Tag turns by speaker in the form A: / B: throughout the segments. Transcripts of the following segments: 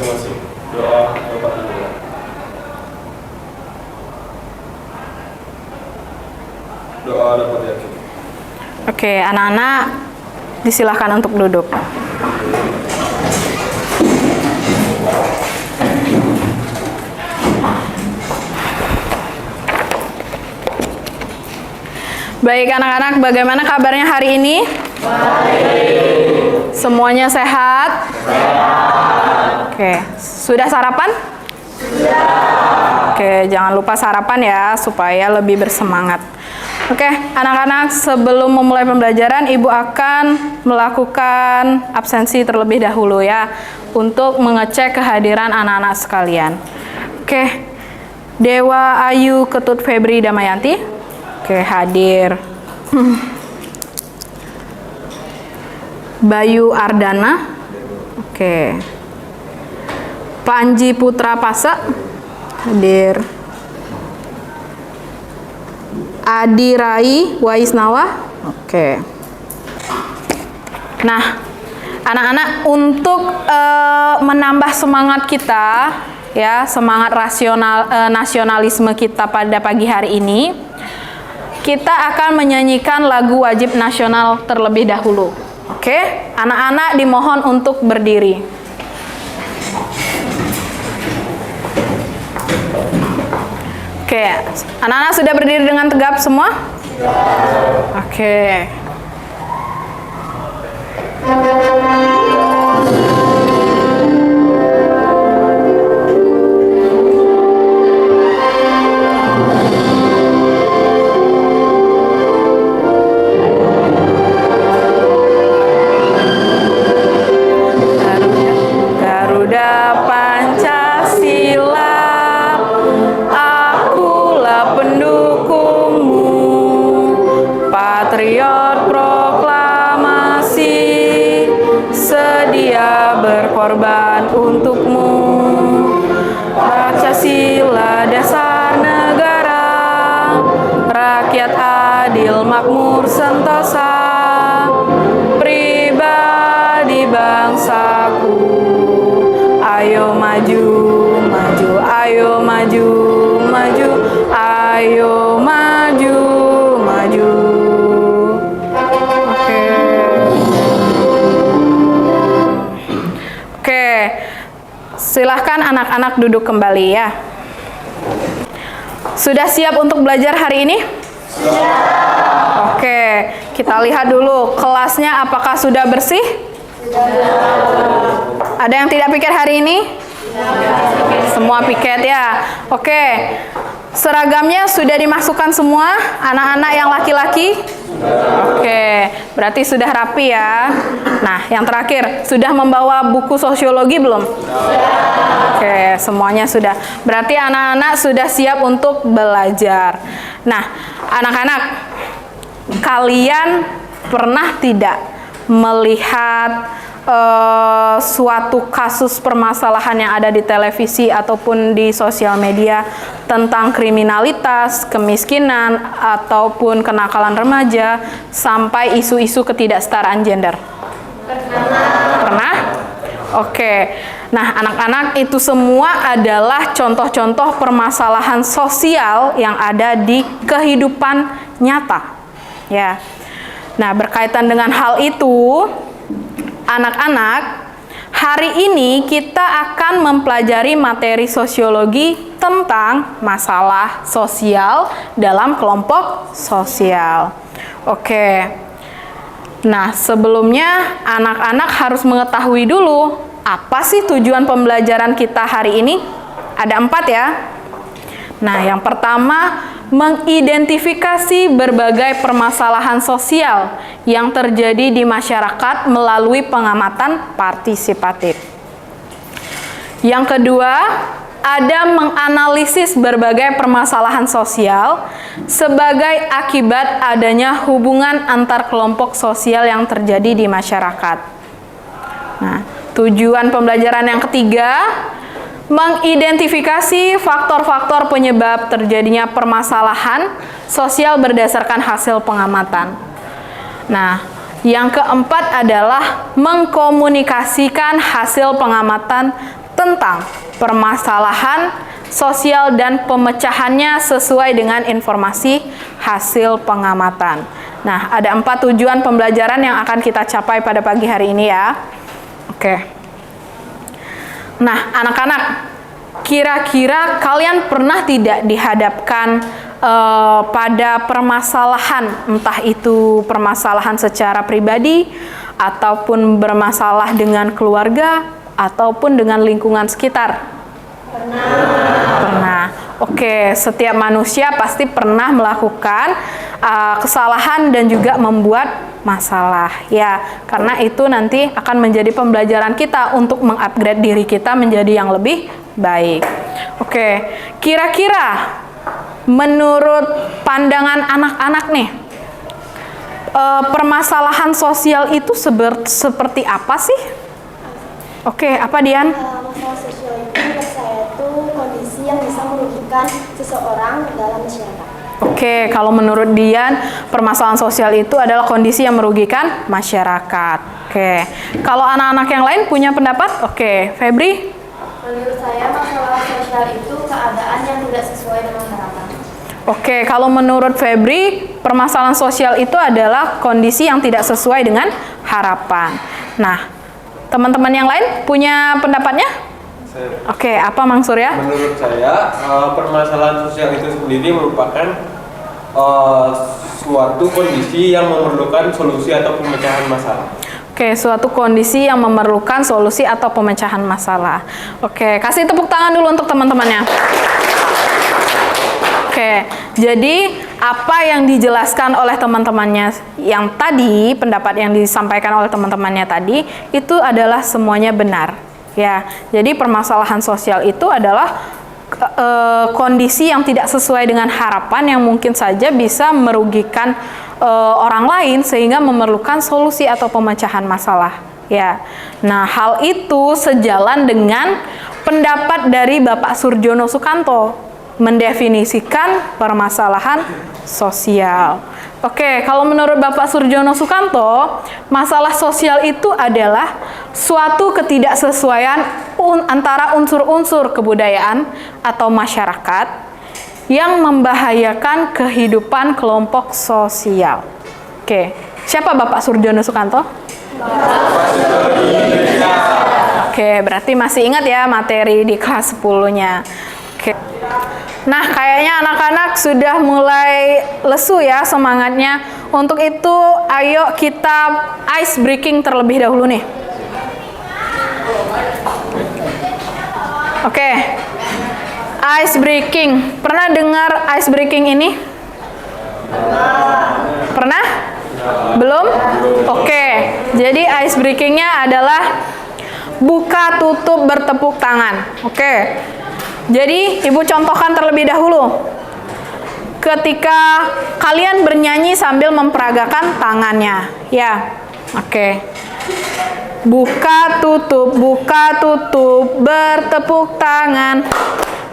A: masing-masing. Doa Bapak dulu ya. Doa dapat yakin.
B: Oke, anak-anak disilahkan untuk duduk. Baik anak-anak, bagaimana kabarnya hari ini? Baik. Semuanya sehat? Sehat. Oke, sudah sarapan? Sudah. Oke, jangan lupa sarapan ya, supaya lebih bersemangat. Oke, anak-anak, sebelum memulai pembelajaran, Ibu akan melakukan absensi terlebih dahulu ya, untuk mengecek kehadiran anak-anak sekalian. Oke, Dewa Ayu Ketut Febri Damayanti. Oke, hadir. Bayu Ardana. Oke. Panji Putra Pasa. Hadir. Adi Rai Waisnawa. Oke. Nah, anak-anak, untuk menambah semangat kita ya, semangat nasionalisme kita pada pagi hari ini, kita akan menyanyikan lagu wajib nasional terlebih dahulu. Oke, anak-anak dimohon untuk berdiri. Oke, anak-anak sudah berdiri dengan tegap semua? Oke.
C: Patriot proklamasi, sedia berkorban untukmu. Pancasila dasar negara, rakyat adil makmur sentosa, pribadi bangsaku. Ayo maju, maju, ayo maju, maju, ayo maju, maju. Silahkan anak-anak duduk kembali ya. Sudah siap untuk belajar hari ini? Siap. Oke, kita lihat dulu kelasnya apakah sudah bersih? Sudah. Ada yang tidak piket hari ini? Semua piket ya. Oke, seragamnya sudah dimasukkan semua anak-anak yang laki-laki? Oke, berarti sudah rapi ya. Nah, yang terakhir, sudah membawa buku sosiologi belum? Oke, semuanya sudah. Berarti anak-anak sudah siap untuk belajar. Nah, anak-anak, kalian pernah tidak melihat suatu kasus permasalahan yang ada di televisi ataupun di sosial media tentang kriminalitas, kemiskinan, ataupun kenakalan remaja, sampai isu-isu ketidaksetaraan gender? Pernah? Oke. Nah, anak-anak, itu semua adalah contoh-contoh permasalahan sosial yang ada di kehidupan nyata. Ya. Nah, berkaitan dengan hal itu, anak-anak, hari ini kita akan mempelajari materi sosiologi tentang masalah sosial dalam kelompok sosial. Oke. Nah, sebelumnya anak-anak harus mengetahui dulu apa sih tujuan pembelajaran kita hari ini? Ada 4 ya. Nah, yang pertama, mengidentifikasi berbagai permasalahan sosial yang terjadi di masyarakat melalui pengamatan partisipatif. Yang kedua, ada menganalisis berbagai permasalahan sosial sebagai akibat adanya hubungan antar kelompok sosial yang terjadi di masyarakat. Nah, tujuan pembelajaran yang ketiga, mengidentifikasi faktor-faktor penyebab terjadinya permasalahan sosial berdasarkan hasil pengamatan. Nah, yang keempat adalah mengkomunikasikan hasil pengamatan
B: tentang permasalahan sosial dan pemecahannya sesuai dengan informasi hasil pengamatan. Nah, ada 4 tujuan pembelajaran yang akan kita capai pada pagi hari ini ya. Oke. Nah, anak-anak, kira-kira kalian pernah tidak dihadapkan pada permasalahan, entah itu permasalahan secara pribadi, ataupun bermasalah dengan keluarga, ataupun dengan lingkungan sekitar? Pernah. Oke, setiap manusia pasti pernah melakukan kesalahan dan juga membuat masalah. Ya, karena itu nanti akan menjadi pembelajaran kita untuk mengupgrade diri kita menjadi yang lebih baik. Oke, kira-kira menurut pandangan anak-anak nih, permasalahan sosial itu seperti apa sih? Oke, apa Dian?
D: Masalah sosial itu menurut saya itu kondisi yang bisa merugikan seseorang dalam masyarakat.
B: Oke, kalau menurut Dian, permasalahan sosial itu adalah kondisi yang merugikan masyarakat. Oke, kalau anak-anak yang lain punya pendapat? Oke, Febri?
D: Menurut saya masalah sosial itu keadaan yang tidak sesuai dengan harapan.
B: Oke, kalau menurut Febri, permasalahan sosial itu adalah kondisi yang tidak sesuai dengan harapan. Nah, teman-teman yang lain punya pendapatnya? Oke, apa Mang Surya?
A: Menurut saya, permasalahan sosial itu sendiri merupakan suatu kondisi yang memerlukan solusi atau pemecahan masalah.
B: Oke, suatu kondisi yang memerlukan solusi atau pemecahan masalah. Oke, kasih tepuk tangan dulu untuk teman-temannya. Oke, jadi apa yang dijelaskan oleh teman-temannya yang tadi, pendapat yang disampaikan oleh teman-temannya tadi, itu adalah semuanya benar. Ya, jadi permasalahan sosial itu adalah kondisi yang tidak sesuai dengan harapan yang mungkin saja bisa merugikan orang lain sehingga memerlukan solusi atau pemecahan masalah. Ya, nah hal itu sejalan dengan pendapat dari Bapak Surjono Sukanto mendefinisikan permasalahan sosial. Oke, kalau menurut Bapak Surjono Sukanto, masalah sosial itu adalah suatu ketidaksesuaian antara unsur-unsur kebudayaan atau masyarakat yang membahayakan kehidupan kelompok sosial. Oke, siapa Bapak Surjono Sukanto? Oke, berarti masih ingat ya materi di kelas 10-nya. Oke. Nah, kayaknya anak-anak sudah mulai lesu ya semangatnya. Untuk itu, ayo kita ice breaking terlebih dahulu nih. Oke. Ice breaking. Pernah dengar ice breaking ini? Pernah? Belum? Oke. Jadi ice breakingnya adalah buka tutup bertepuk tangan. Oke. Jadi, Ibu contohkan terlebih dahulu. Ketika kalian bernyanyi sambil memperagakan tangannya. Ya, oke. Buka tutup, bertepuk tangan.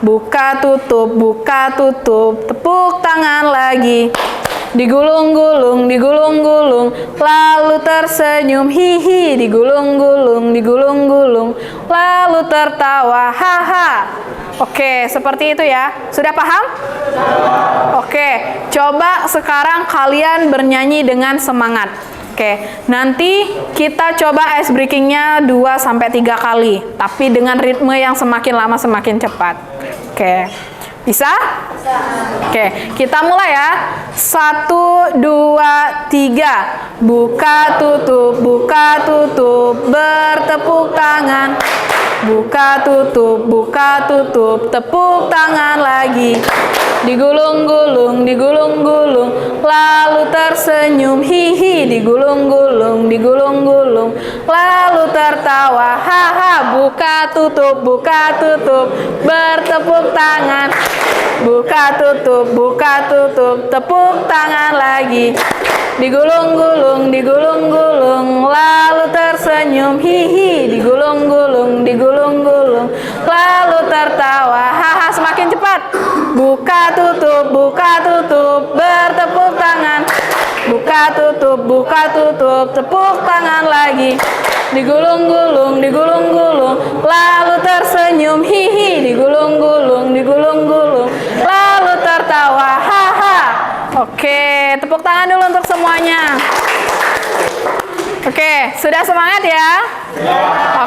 B: Buka tutup, tepuk tangan lagi. Digulung-gulung, lalu tersenyum, hihi. Digulung-gulung, lalu tertawa, haha. Oke, seperti itu ya. Sudah paham? Oke, coba sekarang kalian bernyanyi dengan semangat. Oke, nanti kita coba ice breakingnya 2-3 kali. Tapi dengan ritme yang semakin lama semakin cepat. Oke, bisa? Bisa. Oke, kita mulai ya. 1, 2, 3. Buka tutup, bertepuk tangan. Buka tutup, tepuk tangan lagi. Digulung-gulung, lalu tersenyum, hihi. Digulung-gulung, lalu tertawa, haha. Buka tutup, bertepuk tangan. Buka tutup, tepuk tangan lagi. Digulung-gulung, lalu tersenyum, hihi. Digulung-gulung, lalu tertawa, haha. Semakin cepat. Buka tutup, bertepuk tangan. Buka tutup, tepuk tangan lagi. Digulung-gulung, lalu tersenyum. tersenyum hihi, digulung-gulung, digulung-gulung, lalu tertawa haha. Oke, tepuk tangan dulu untuk semuanya. Oke, sudah semangat ya?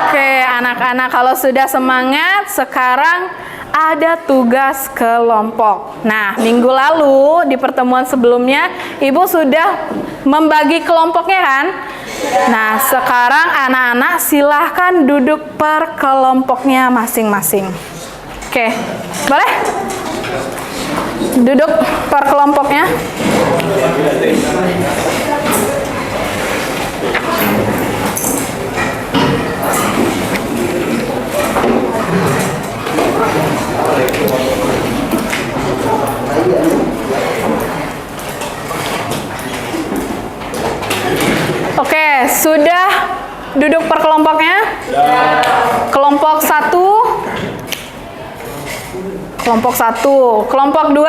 B: Oke, anak-anak kalau sudah semangat, sekarang ada tugas kelompok. Nah, minggu lalu di pertemuan sebelumnya, Ibu sudah membagi kelompoknya kan? Nah, sekarang anak-anak silahkan duduk per kelompoknya masing-masing. Oke, boleh? Duduk per kelompoknya. Oke, sudah duduk per kelompoknya? Kelompok 1, kelompok 1, kelompok 2,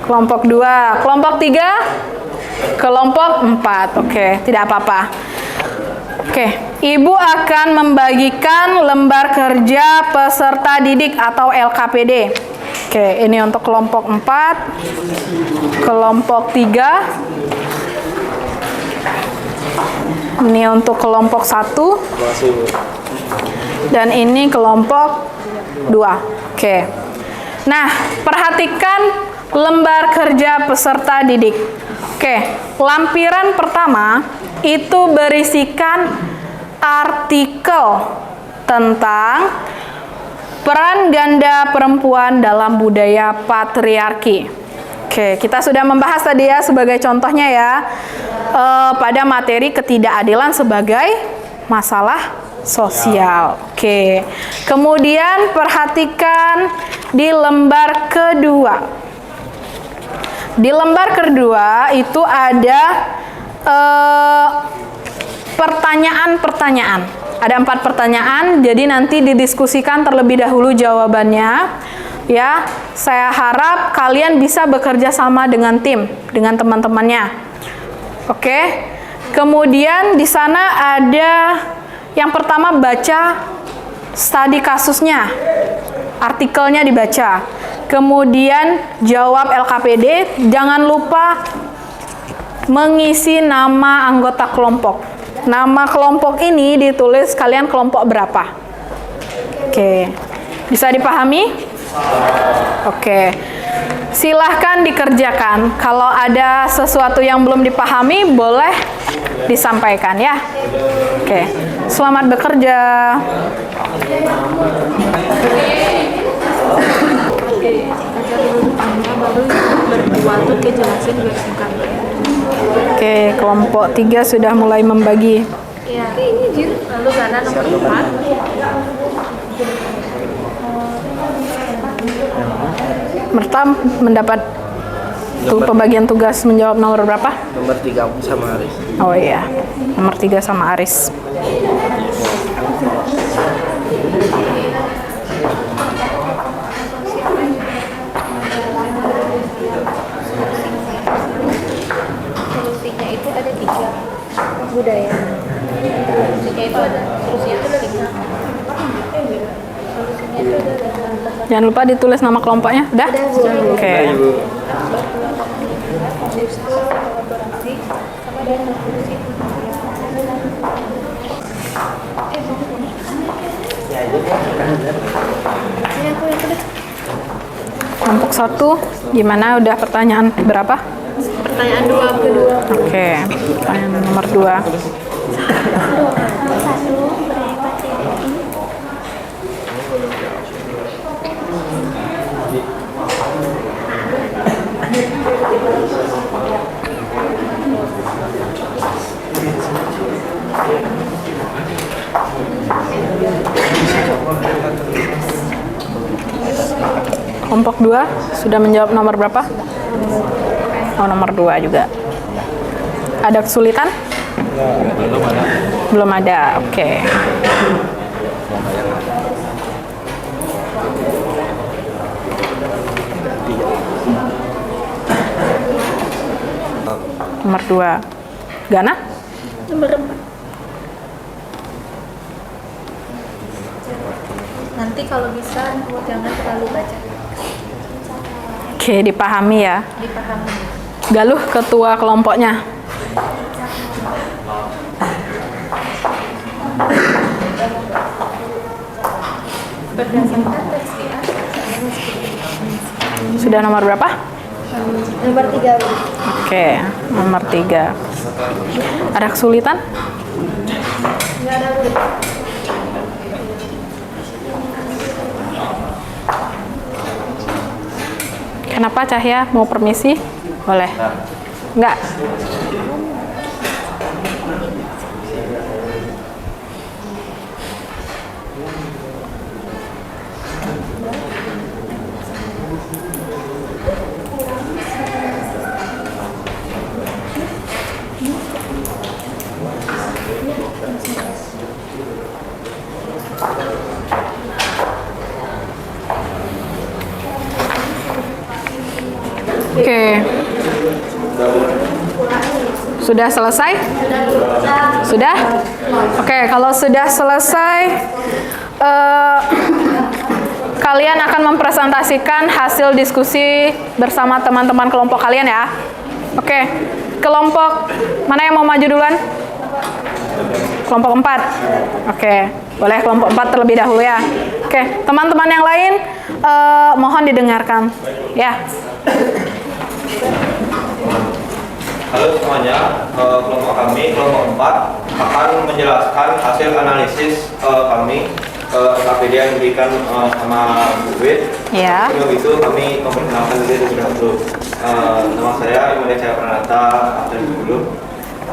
B: kelompok 2, kelompok 3, kelompok 4. Oke, tidak apa-apa. Oke, Ibu akan membagikan lembar kerja peserta didik atau LKPD. Oke, ini untuk kelompok 4, kelompok 3, ini untuk kelompok 1, dan ini kelompok 2. Oke. Nah, perhatikan lembar kerja peserta didik. Oke, lampiran pertama itu berisikan artikel tentang peran ganda perempuan dalam budaya patriarki. Oke, kita sudah membahas tadi ya sebagai contohnya ya pada materi ketidakadilan sebagai masalah sosial. Oke, kemudian perhatikan di lembar kedua. Di lembar kedua itu ada pertanyaan-pertanyaan. Ada 4 pertanyaan, jadi nanti didiskusikan terlebih dahulu jawabannya. Ya, saya harap kalian bisa bekerja sama dengan tim, dengan teman-temannya. Oke. Kemudian di sana ada yang pertama baca studi kasusnya. Artikelnya dibaca. Kemudian jawab LKPD, jangan lupa mengisi nama anggota kelompok. Nama kelompok ini ditulis kalian kelompok berapa. Oke. Bisa dipahami? Oke. Silahkan dikerjakan. Kalau ada sesuatu yang belum dipahami, boleh disampaikan ya. Oke. Selamat bekerja. Oke, kelompok 3 sudah mulai membagi.
C: Iya. Lalu Gana nomor 4.
B: Mertam mendapat pembagian tugas menjawab nomor berapa?
E: Nomor 3 sama Aris.
B: Oh iya, nomor 3 sama Aris.
C: Solusinya itu ada 3 budaya. Solusinya itu ada 3. Solusinya itu ada
B: Jangan lupa ditulis nama kelompoknya. Udah? Oke. Kelompok 1, gimana? Udah pertanyaan berapa?
C: pertanyaan 2 kedua.
B: Oke, pertanyaan nomor 2. Kelompok 2 sudah menjawab nomor berapa? Oh, nomor 2 juga. Ada kesulitan? Belum ada. Oke. Nomor 2. Gana?
C: Nomor 4. Nanti kalau bisa jangan terlalu baca.
B: Oke, dipahami ya.
C: Dipahami.
B: Galuh ketua kelompoknya.
C: Berdasarkan teks di atas.
B: Sudah nomor berapa?
D: Nomor 3, Bu.
B: Oke, nomor 3. Ada kesulitan?
D: Nggak ada, Bu.
B: Kenapa Cahya mau permisi? Boleh. Enggak. Oke. Sudah selesai? Sudah? Oke, kalau sudah selesai, kalian akan mempresentasikan hasil diskusi bersama teman-teman kelompok kalian ya. Oke, kelompok mana yang mau maju duluan? Kelompok 4. Oke, boleh kelompok 4 terlebih dahulu ya. Oke, teman-teman yang lain mohon didengarkan ya.
A: Halo semuanya, kelompok kami, kelompok 4 akan menjelaskan hasil analisis kami KPD yang diberikan sama Bu Wid.
B: Ya.
A: Sebelum itu kami memperkenalkan diri terlebih dahulu. Nama saya Imade Cahaya Pranata, absen dulu.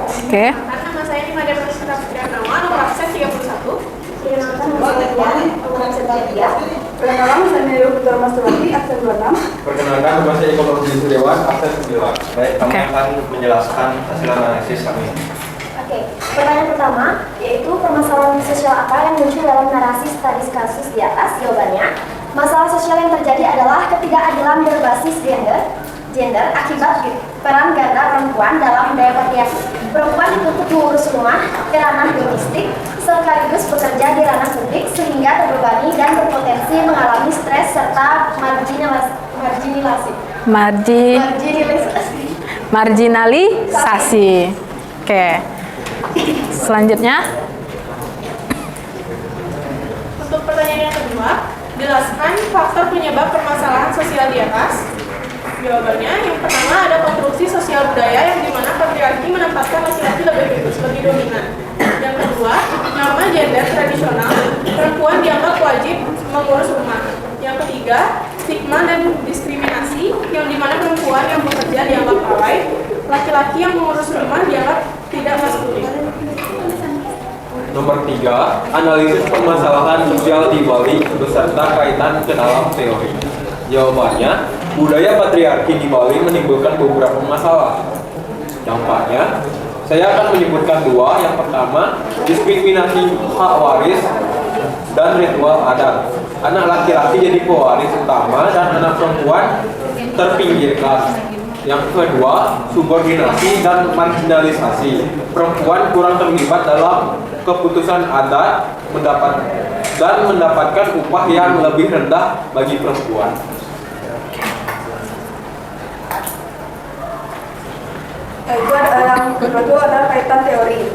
B: Oke.
C: Nama saya ini Mada Prasetya Putranama, nomor absen 31.
D: Perkenalkan, nama saya nomor absen 3.
E: Perkenalkan, saya Dr. Mas Tuwati, absen 26.
A: Perkenalkan, nama saya Eko Nurdi Suryawan, absen 9. Baik, kami
B: Oke.
A: akan menjelaskan hasil analisis kami.
D: Oke, pertanyaan pertama yaitu permasalahan sosial apa yang muncul dalam narasi studi kasus di atas? Jawabannya, masalah sosial yang terjadi adalah ketidakadilan berbasis gender akibat peran ganda perempuan dalam budaya patriarki. Perempuan dituntut mengurus rumah, ke ranah domestik, sekaligus bekerja di ranah publik sehingga terbebani dan berpotensi mengalami stres serta
B: Marginalisasi. Oke. Selanjutnya,
C: Untuk pertanyaan yang kedua, jelaskan faktor penyebab permasalahan sosial di atas. Jawabannya, yang pertama ada konstruksi sosial budaya yang dimana patriarki menempatkan laki-laki lebih dominan. Yang kedua, norma gender tradisional, perempuan dianggap wajib mengurus rumah. Yang ketiga, stigma dan diskriminasi, yang dimana perempuan yang bekerja dianggap alay, laki-laki yang mengurus rumah dianggap tidak maskulin.
A: Nomor 3, analisis permasalahan sosial di Bali beserta kaitan ke dalam teori. Jawabannya, budaya patriarki di Bali menimbulkan beberapa masalah. Dampaknya, saya akan menyebutkan 2. Yang pertama, diskriminasi hak waris dan ritual adat. Anak laki-laki jadi pewaris utama dan anak perempuan terpinggirkan. Yang kedua, subordinasi dan marginalisasi. Perempuan kurang terlibat dalam keputusan adat mendapatkan upah yang lebih rendah bagi perempuan.
E: Itu yang kedua itu adalah kaitan teori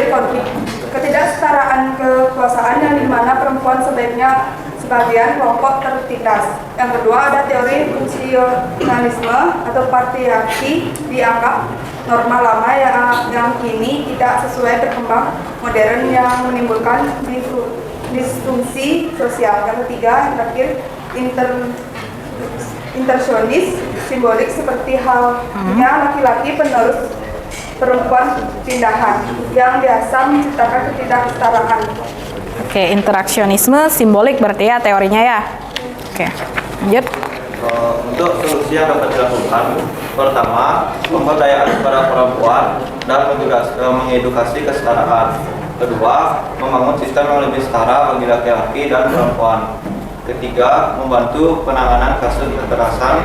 E: konflik. Ketidaksetaraan kekuasaan yang dimana perempuan sebaiknya sebagian kelompok tertindas. Yang kedua ada teori fungsionalisme atau patriarki dianggap norma lama yang kini tidak sesuai berkembang modern yang menimbulkan disfungsi sosial. Yang ketiga, terakhir intersionis simbolik seperti halnya laki-laki penerus perempuan pindahan yang biasa menciptakan ketidaksetaraan.
B: oke, interaksionisme simbolik berarti ya teorinya ya. Oke, lanjut.
A: Untuk solusi yang dapat dilakukan, pertama, pemberdayaan kepada perempuan dan mengedukasi kesetaraan. Kedua, membangun sistem yang lebih setara bagi laki-laki dan perempuan. Ketiga, membantu penanganan kasus kekerasan.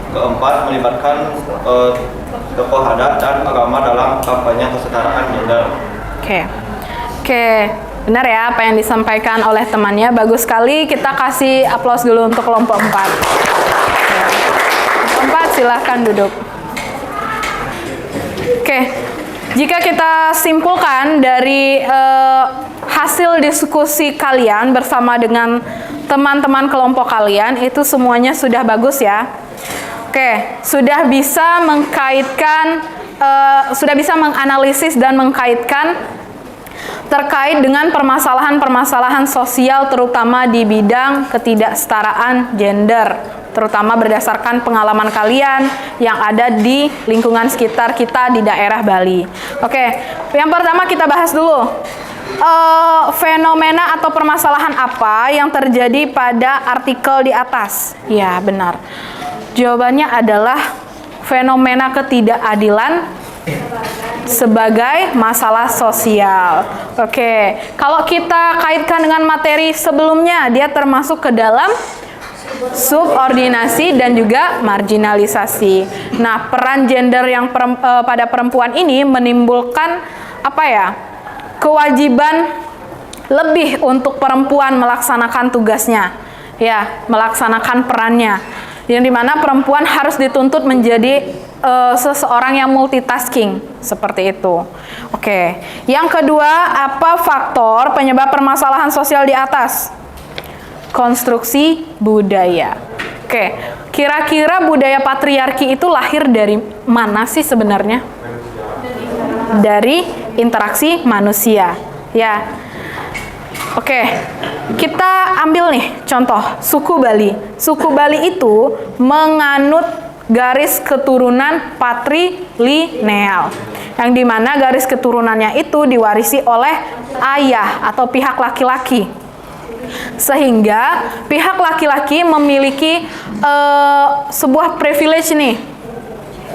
A: Keempat, melibatkan tokoh adat dan agama dalam kampanye kesetaraan gender.
B: Oke. Benar ya apa yang disampaikan oleh temannya, bagus sekali. Kita kasih aplaus dulu untuk kelompok 4. Kelompok 4 silahkan duduk. Oke, jika kita simpulkan dari hasil diskusi kalian bersama dengan teman-teman kelompok kalian, itu semuanya sudah bagus ya. Oke, sudah bisa mengkaitkan, sudah bisa menganalisis dan mengkaitkan terkait dengan permasalahan-permasalahan sosial terutama di bidang ketidaksetaraan gender, terutama berdasarkan pengalaman kalian yang ada di lingkungan sekitar kita di daerah Bali. Oke, yang pertama kita bahas dulu fenomena atau permasalahan apa yang terjadi pada artikel di atas. Ya, benar. Jawabannya adalah fenomena ketidakadilan sebagai masalah sosial. Oke, kalau kita kaitkan dengan materi sebelumnya, dia termasuk ke dalam subordinasi dan juga marginalisasi. Nah, peran gender yang pada perempuan ini menimbulkan apa ya? Kewajiban lebih untuk perempuan melaksanakan tugasnya, ya, melaksanakan perannya. Yang dimana perempuan harus dituntut menjadi seseorang yang multitasking, seperti itu. Oke, yang kedua, apa faktor penyebab permasalahan sosial di atas? Konstruksi budaya. Oke, kira-kira budaya patriarki itu lahir dari mana sih sebenarnya? Dari interaksi manusia, ya. Oke, kita ambil nih contoh suku Bali. Suku Bali itu menganut garis keturunan patrilineal, yang dimana garis keturunannya itu diwarisi oleh ayah atau pihak laki-laki, sehingga pihak laki-laki memiliki sebuah privilege nih,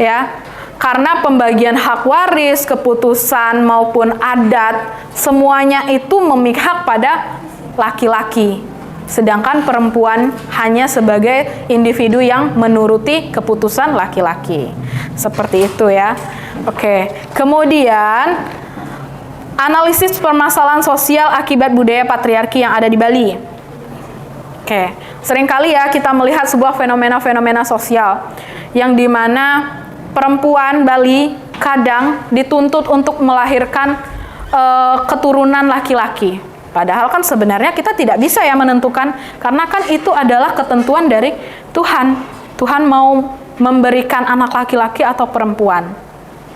B: ya, karena pembagian hak waris, keputusan maupun adat semuanya itu memihak pada laki-laki. Sedangkan perempuan hanya sebagai individu yang menuruti keputusan laki-laki. Seperti itu ya. Oke. Kemudian analisis permasalahan sosial akibat budaya patriarki yang ada di Bali. Oke. Seringkali ya kita melihat sebuah fenomena-fenomena sosial yang dimana perempuan Bali kadang dituntut untuk melahirkan keturunan laki-laki. Padahal kan sebenarnya kita tidak bisa ya menentukan, karena kan itu adalah ketentuan dari Tuhan. Tuhan mau memberikan anak laki-laki atau perempuan.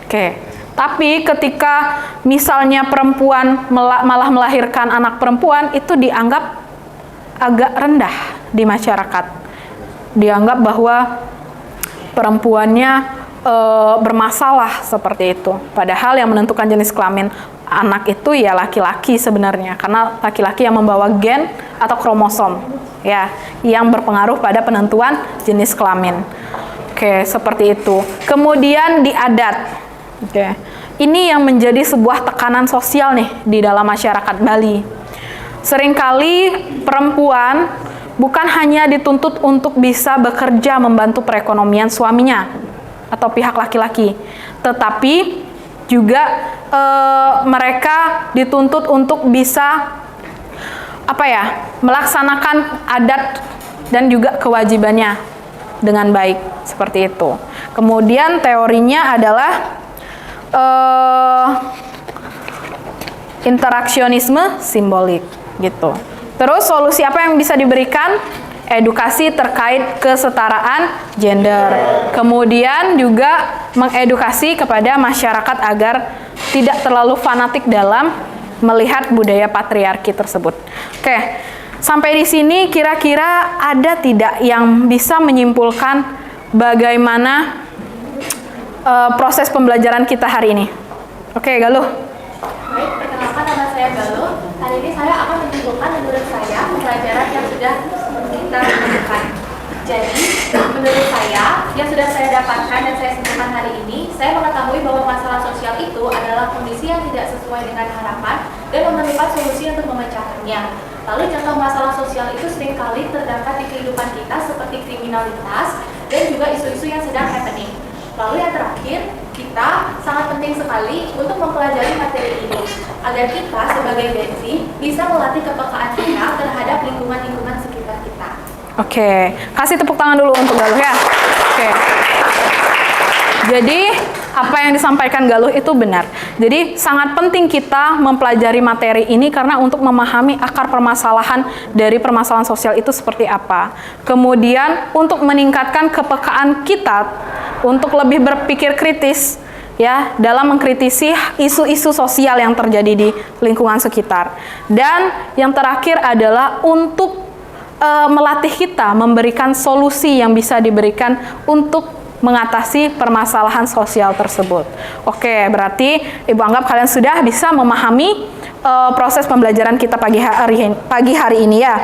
B: Oke. Tapi ketika misalnya perempuan malah melahirkan anak perempuan, itu dianggap agak rendah di masyarakat. Dianggap bahwa perempuannya bermasalah seperti itu. Padahal yang menentukan jenis kelamin anak itu ya laki-laki sebenarnya, karena laki-laki yang membawa gen atau kromosom, ya, yang berpengaruh pada penentuan jenis kelamin. Oke, seperti itu. Kemudian di adat, oke, ini yang menjadi sebuah tekanan sosial nih di dalam masyarakat Bali. Seringkali perempuan bukan hanya dituntut untuk bisa bekerja membantu perekonomian suaminya atau pihak laki-laki, tetapi juga mereka dituntut untuk bisa apa ya, melaksanakan adat dan juga kewajibannya dengan baik, seperti itu. Kemudian teorinya adalah interaksionisme simbolik gitu. Terus solusi apa yang bisa diberikan? Edukasi terkait kesetaraan gender. Kemudian juga mengedukasi kepada masyarakat agar tidak terlalu fanatik dalam melihat budaya patriarki tersebut. Oke, sampai di sini kira-kira ada tidak yang bisa menyimpulkan bagaimana proses pembelajaran kita hari ini? Oke, Galuh.
D: Baik, perkenalkan nama saya Galuh. Hari ini saya akan menyimpulkan menurut saya pembelajaran yang sudah kita lakukan. Jadi, menurut saya, yang sudah saya dapatkan dan saya simpulkan hari ini, saya mengetahui bahwa masalah sosial itu adalah kondisi yang tidak sesuai dengan harapan dan memerlukan solusi untuk memecahkannya. Lalu contoh masalah sosial itu seringkali terdapat di kehidupan kita seperti kriminalitas dan juga isu-isu yang sedang happening. Lalu yang terakhir, kita sangat penting sekali untuk mempelajari materi ini. agar kita sebagai Gen Z bisa melatih kepekaan kita terhadap lingkungan-lingkungan sekitar kita.
B: Oke, kasih tepuk tangan dulu untuk Galuh ya. Oke. Jadi, apa yang disampaikan Galuh itu benar. Jadi, sangat penting kita mempelajari materi ini karena untuk memahami akar permasalahan dari permasalahan sosial itu seperti apa. Kemudian, untuk meningkatkan kepekaan kita untuk lebih berpikir kritis ya dalam mengkritisi isu-isu sosial yang terjadi di lingkungan sekitar. Dan yang terakhir adalah untuk melatih kita memberikan solusi yang bisa diberikan untuk mengatasi permasalahan sosial tersebut. Oke, berarti Ibu anggap kalian sudah bisa memahami proses pembelajaran kita pagi hari ini ya.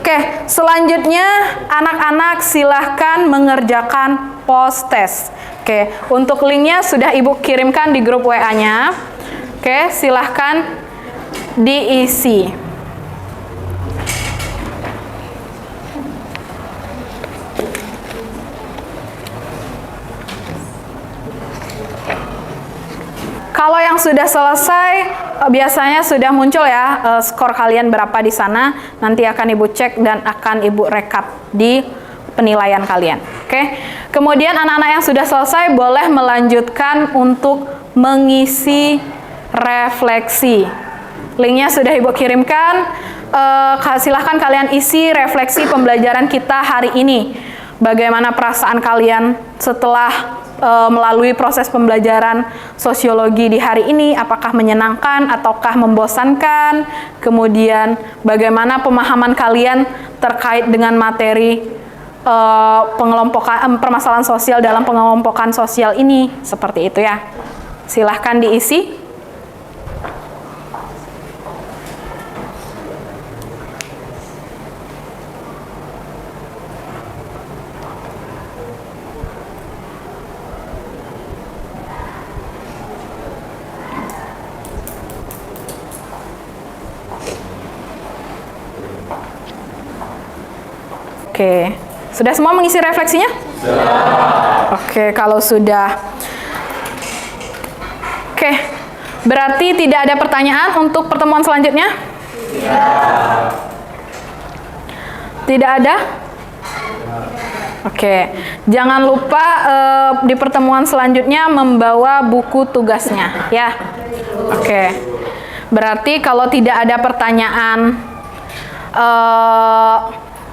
B: Oke, selanjutnya anak-anak silahkan mengerjakan post test. Oke, untuk linknya sudah Ibu kirimkan di grup WA-nya. Oke, silahkan diisi. Kalau yang sudah selesai, biasanya sudah muncul ya skor kalian berapa di sana. Nanti akan Ibu cek dan akan Ibu rekap di penilaian kalian. Oke. Kemudian anak-anak yang sudah selesai boleh melanjutkan untuk mengisi refleksi. Linknya sudah Ibu kirimkan. Silahkan kalian isi refleksi pembelajaran kita hari ini. Bagaimana perasaan kalian setelah melalui proses pembelajaran sosiologi di hari ini, apakah menyenangkan ataukah membosankan? Kemudian bagaimana pemahaman kalian terkait dengan materi pengelompokan permasalahan sosial dalam pengelompokan sosial ini? Seperti itu ya. Silahkan diisi. Oke, sudah semua mengisi refleksinya? Sudah. Oke, kalau sudah. Oke, berarti tidak ada pertanyaan untuk pertemuan selanjutnya? Tidak. Tidak ada? Oke, jangan lupa di pertemuan selanjutnya membawa buku tugasnya, ya. Oke, berarti kalau tidak ada pertanyaan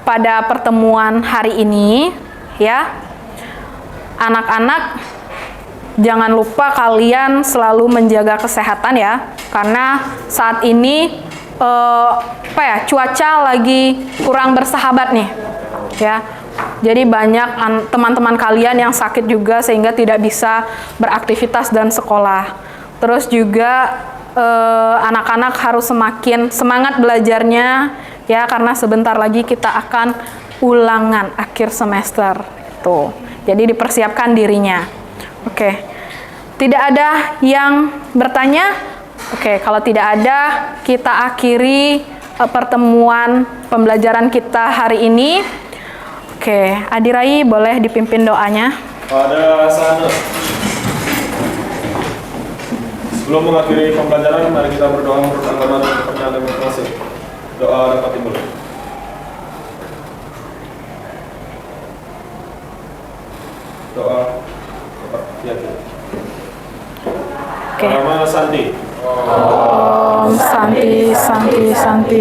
B: pada pertemuan hari ini, ya, anak-anak jangan lupa kalian selalu menjaga kesehatan ya, karena saat ini cuaca lagi kurang bersahabat nih, ya. Jadi banyak teman-teman kalian yang sakit juga sehingga tidak bisa beraktivitas dan sekolah. Terus juga anak-anak harus semakin semangat belajarnya ya, karena sebentar lagi kita akan ulangan akhir semester tuh. Jadi dipersiapkan dirinya. Oke. Tidak ada yang bertanya? Oke, kalau tidak ada, kita akhiri pertemuan pembelajaran kita hari ini. Oke, Adirai boleh dipimpin doanya.
F: Pada sana. Sebelum mengakhiri pembelajaran, mari kita berdoa menurut agama dan kepercayaan demokrasi. Doa dapat dimulai. Doa dapat diakhiri.
B: Oke.
F: Nama Santi.
B: Om Santi, Santi, Santi,